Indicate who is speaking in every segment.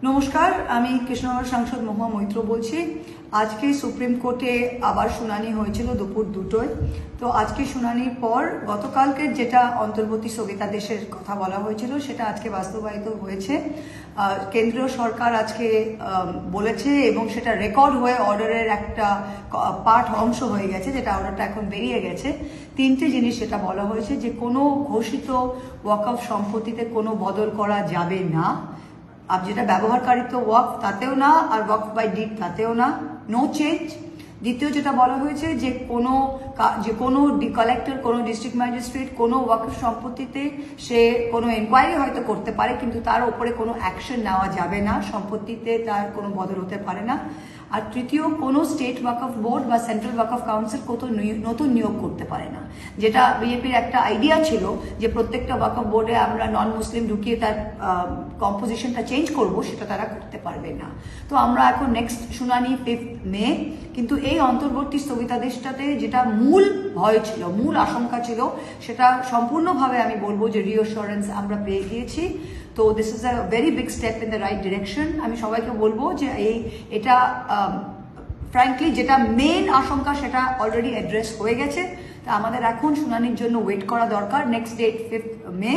Speaker 1: নমস্কার, আমি কৃষ্ণনগর সাংসদ মহুয়া মৈত্র বলছি। আজকে সুপ্রিম কোর্টে আবার শুনানি হয়েছিল দুপুর 2টোয়। তো আজকে শুনানির পর গতকালকে যেটা অন্তর্বর্তী স্থগিতাদেশের কথা বলা হয়েছিল সেটা আজকে বাস্তবায়িত হয়েছে। কেন্দ্রীয় সরকার আজকে বলেছে এবং সেটা রেকর্ড হয়ে অর্ডারের একটা পার্ট অংশ হয়ে গেছে, যেটা অর্ডারটা এখন বেরিয়ে গেছে। তিনটে জিনিস সেটা বলা হয়েছে যে কোনো ঘোষিত ওয়াকফ সম্পত্তিতে কোনো বদল করা যাবে না, আর যেটা ব্যবহারকারিত্ব ওয়াকফ তাতেও না, আর ওয়াকফ বাই ডিড তাতেও না, নো চেঞ্জ। দ্বিতীয় যেটা বলা হয়েছে যে কোনো কালেক্টর, কোনো ডিস্ট্রিক্ট ম্যাজিস্ট্রেট কোনো ওয়াকফ সম্পত্তিতে সে কোনো এনকোয়ারি হয়তো করতে পারে, কিন্তু তার উপরে কোনো অ্যাকশন নেওয়া যাবে না, সম্পত্তিতে তার কোনো বদল হতে পারে না। আর তৃতীয়, কোনো স্টেট ওয়াকফ বোর্ড বা সেন্ট্রাল ওয়াকফ কাউন্সিল নতুন নিয়োগ করতে পারে না। যেটা বিজেপির একটা আইডিয়া ছিল যে প্রত্যেকটা ওয়াকফ বোর্ডে আমরা নন মুসলিম ঢুকিয়ে তার কম্পোজিশনটা চেঞ্জ করব, সেটা তারা করতে পারবে না। তো আমরা এখন নেক্সট শুনানি 5 মে। কিন্তু এই অন্তর্বর্তী স্থগিতাদেশটাতে যেটা মূল ভয় ছিল, মূল আশঙ্কা ছিল, সেটা সম্পূর্ণভাবে আমি বলবো যে রিঅ্যাসুরেন্স আমরা পেয়ে গিয়েছি। তো this is a very big step in the right direction. আমি সবাইকে বলবো যে এটা ফ্র্যাঙ্কলি যেটা মেন আশঙ্কা সেটা অলরেডি অ্যাড্রেস হয়ে গেছে। তা আমাদের এখন শুনানির জন্য ওয়েট করা দরকার, নেক্সট ডেট 5 মে।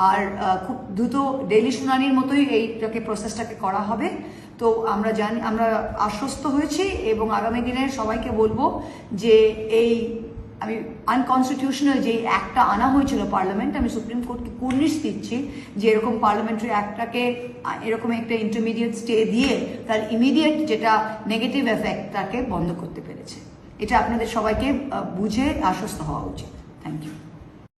Speaker 1: আর খুব দ্রুত ডেইলি শুনানির মতোই এইটাকে প্রসেসটাকে করা হবে। তো আমরা আশ্বস্ত হয়েছি এবং আগামী দিনে সবাইকে বলবো যে আমি আনকনস্টিটিউশনাল যে অ্যাক্টটা আনা হয়েছিল পার্লামেন্ট, আমি সুপ্রিম কোর্টকে কুর্নিশ দিচ্ছি যে এরকম পার্লামেন্টারি অ্যাক্টটাকে এরকম একটা ইন্টারমিডিয়েট স্টে দিয়ে তার ইমিডিয়েট যেটা নেগেটিভ এফেক্ট তাকে বন্ধ করতে পেরেছে। এটা আপনাদের সবাইকে বুঝে আশ্বস্ত হওয়া উচিত। Thank you.